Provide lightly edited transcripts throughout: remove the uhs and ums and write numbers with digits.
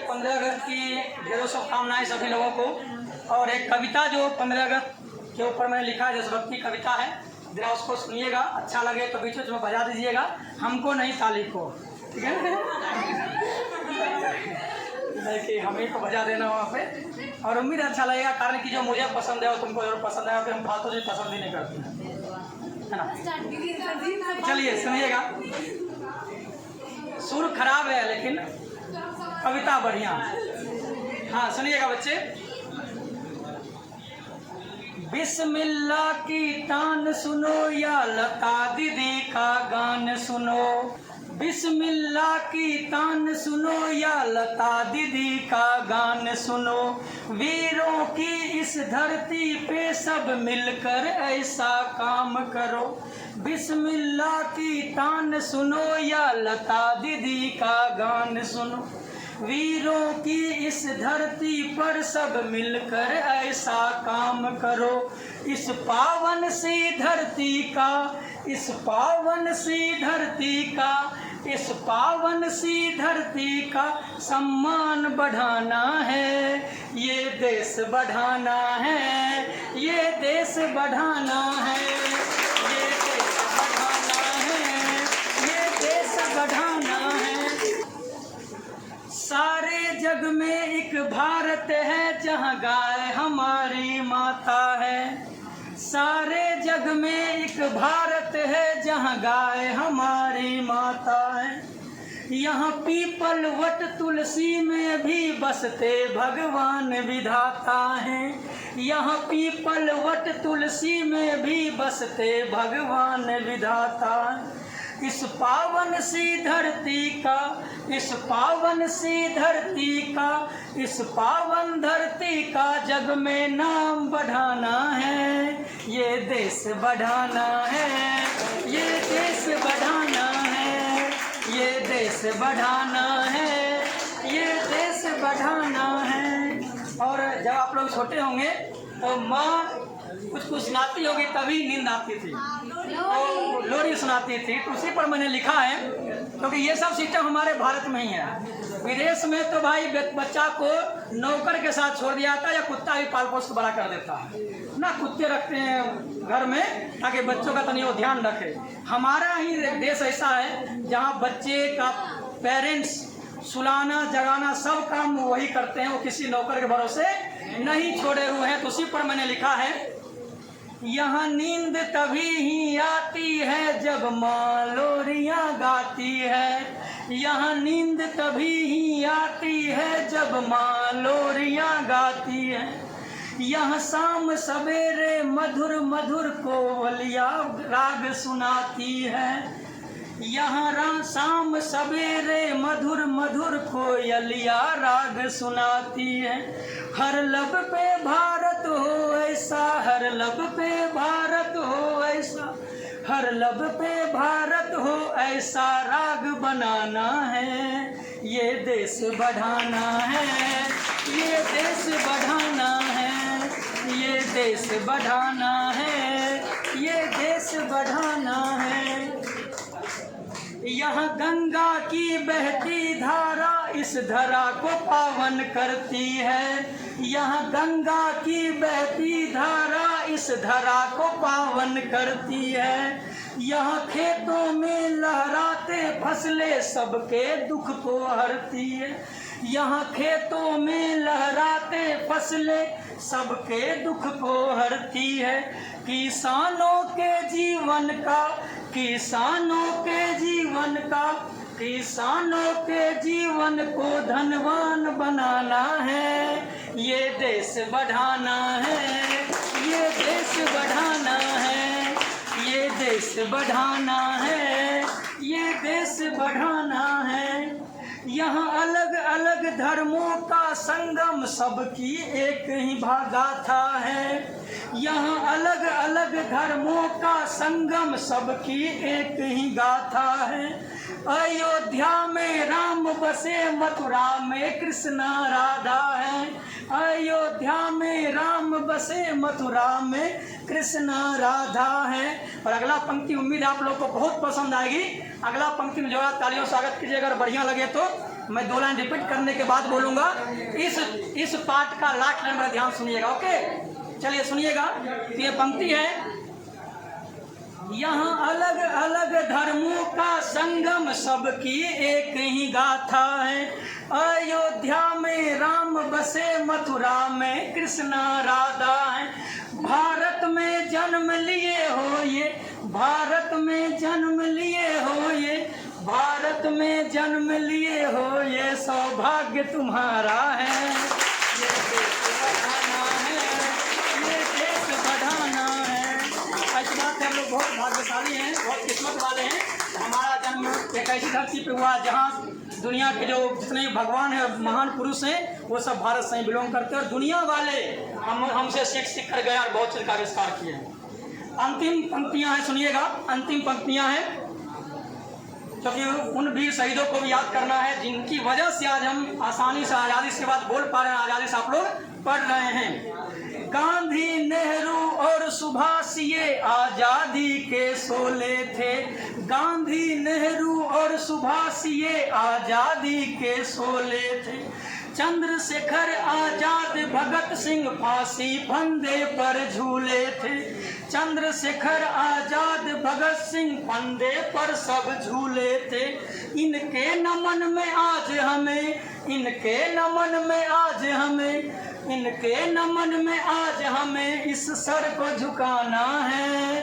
15 अगस्त की ढेरों शुभकामनाएं सभी लोगों को। और एक कविता जो 15 अगस्त के ऊपर मैंने लिखा है, देशभक्ति कविता है, जरा उसको सुनिएगा, अच्छा लगे तो बीच में बजा दीजिएगा, हमको नहीं ताली को, ठीक है नहीं कि हम ही को बजा देना वहाँ पे। और उम्मीद अच्छा लगेगा, कारण कि जो मुझे पसंद है वो तुमको जरूर पसंद है, फिर हम फालतू जी पसंद ही नहीं करते है ना। चलिए सुनिएगा, सुर खराब है लेकिन कविता बढ़िया है। हाँ सुनिएगा बच्चे। बिस्मिल्लाह की तान सुनो या लता दीदी का गान सुनो, बिस्मिल्लाह की तान सुनो या लता दीदी का गान सुनो, वीरों की इस धरती पे सब मिलकर ऐसा काम करो, बिस्मिल्लाह की तान सुनो या लता दीदी का गान सुनो, वीरों की इस धरती पर सब मिलकर ऐसा काम करो, इस पावन सी धरती का, इस पावन सी धरती का, इस पावन सी धरती का सम्मान बढ़ाना है, ये देश बढ़ाना है, ये देश बढ़ाना है, ये देश बढ़ाना है, ये देश बढ़ाना है। सारे जग में एक भारत है जहाँ गाय हमारी माता है, सारे जग में एक भारत है जहाँ गाय हमारी माता है, यहाँ पीपल वट तुलसी में भी बसते भगवान विधाता हैं, यहाँ पीपल वट तुलसी में भी बसते भगवान विधाता हैं। इस पावन सी धरती का, इस पावन सी धरती का, इस पावन धरती का जग में नाम बढ़ाना है, ये देश बढ़ाना है, ये देश बढ़ाना है, ये देश बढ़ाना है, ये देश बढ़ाना है। और जब आप लोग छोटे होंगे तो माँ कुछ सुनाती होगी तभी नींद आती थी, तो लोरी सुनाती थी, तो उसी पर मैंने लिखा है, क्योंकि ये सब सिस्टम हमारे भारत में ही है। विदेश में तो भाई बच्चा को नौकर के साथ छोड़ दिया जाता है या कुत्ता भी पाल पोस बड़ा कर देता है ना, कुत्ते रखते हैं घर में ताकि बच्चों का तनिक ध्यान रखे। हमारा ही देश ऐसा है जहाँ बच्चे का पेरेंट्स सुलाना जगाना सब काम वही करते हैं, वो किसी नौकर के भरोसे नहीं छोड़े हुए हैं। तो उसी पर मैंने लिखा है, यहाँ नींद तभी ही आती है जब माँ लोरियाँ गाती है, यहाँ नींद तभी ही आती है जब माँ लोरियाँ गाती है, यहाँ शाम सवेरे मधुर मधुर कोवलिया राग सुनाती है, यहाँ शाम सवेरे मधुर मधुर कोयलिया राग सुनाती है, हर लब पे भारत हो ऐसा, हर लब पे भारत हो ऐसा, हर लब पे भारत हो ऐसा राग बनाना है, ये देश बढ़ाना है, ये देश बढ़ाना है, ये देश बढ़ाना है, ये देश बढ़ाना है। यहाँ गंगा की बहती धारा इस धरा को पावन करती है, यहाँ गंगा की बहती धारा इस धरा को पावन करती है, यहाँ खेतों में लहराते फसलें सबके दुख को हरती है, यहाँ खेतों में लहराते फसलें सबके दुख को हरती है, किसानों के जीवन का, किसानों के जीवन का, किसानों के जीवन को धनवान बनाना है, ये देश बढ़ाना है, ये देश बढ़ाना है, ये देश बढ़ाना है, ये देश बढ़ाना है। यहाँ अलग अलग धर्मों का संगम सबकी एक ही गाथा है, यहाँ अलग अलग धर्मों का संगम सबकी एक ही गाथा है, अयोध्या में राम बसे मथुरा में कृष्णा राधा है, अयोध्या में राम बसे मथुरा में कृष्णा राधा है। और अगला पंक्ति उम्मीद आप लोगों को बहुत पसंद आएगी, अगला पंक्ति में जोड़ा तालियों स्वागत कीजिए, अगर बढ़िया लगे तो मैं 2 लाइन रिपीट करने के बाद बोलूँगा। इस पाठ का लास्ट लाइन मेरा ध्यान सुनिएगा। ओके, चलिए सुनिएगा। तो ये पंक्ति है, यहाँ अलग अलग धर्मों का संगम, सबकी एक ही गाथा है। अयोध्या में राम बसे, मथुरा में कृष्ण राधा है। भारत में जन्म लिए हो ये, भारत में जन्म लिए हो ये, भारत में जन्म लिए हो ये, सौभाग्य तुम्हारा है। ये देश बढ़ाना है, ये देश बढ़ाना है। ऐसी बात है, हम लोग बहुत भाग्यशाली हैं, बहुत किस्मत वाले हैं। हमारा जन्म एक ऐसी धरती पे हुआ जहाँ दुनिया के जो जितने भगवान हैं, महान पुरुष हैं, वो सब भारत से ही बिलोंग करते हैं। और दुनिया वाले हमसे सीख कर गए और बहुत चीज़ का आविष्कार किए हैं। अंतिम पंक्तियाँ हैं, सुनिएगा। अंतिम पंक्तियाँ हैं, क्योंकि उन वीर शहीदों को भी याद करना है, जिनकी वजह से आज हम आसानी से आज़ादी से बात बोल पा रहे हैं, आज़ादी से आप लोग पढ़ रहे हैं। गांधी, नेहरू और सुभाष ये आज़ादी के शोले थे। गांधी, नेहरू और सुभाष ये आज़ादी के शोले थे। चंद्रशेखर आजाद, भगत सिंह फांसी फंदे पर झूले थे। चंद्रशेखर आजाद, भगत सिंह फंदे पर सब झूले थे। इनके नमन में आज हमें, इनके नमन में आज हमें, इनके नमन में आज हमें इस सर को झुकाना है।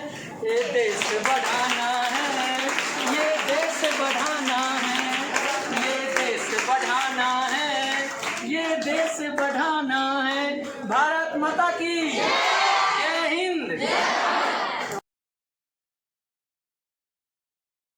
ये देश बढ़ाना है, ये देश बढ़ाना है, ये देश बढ़ाना है, ये देश बढ़ाना है। भारत माता की जय हिंद।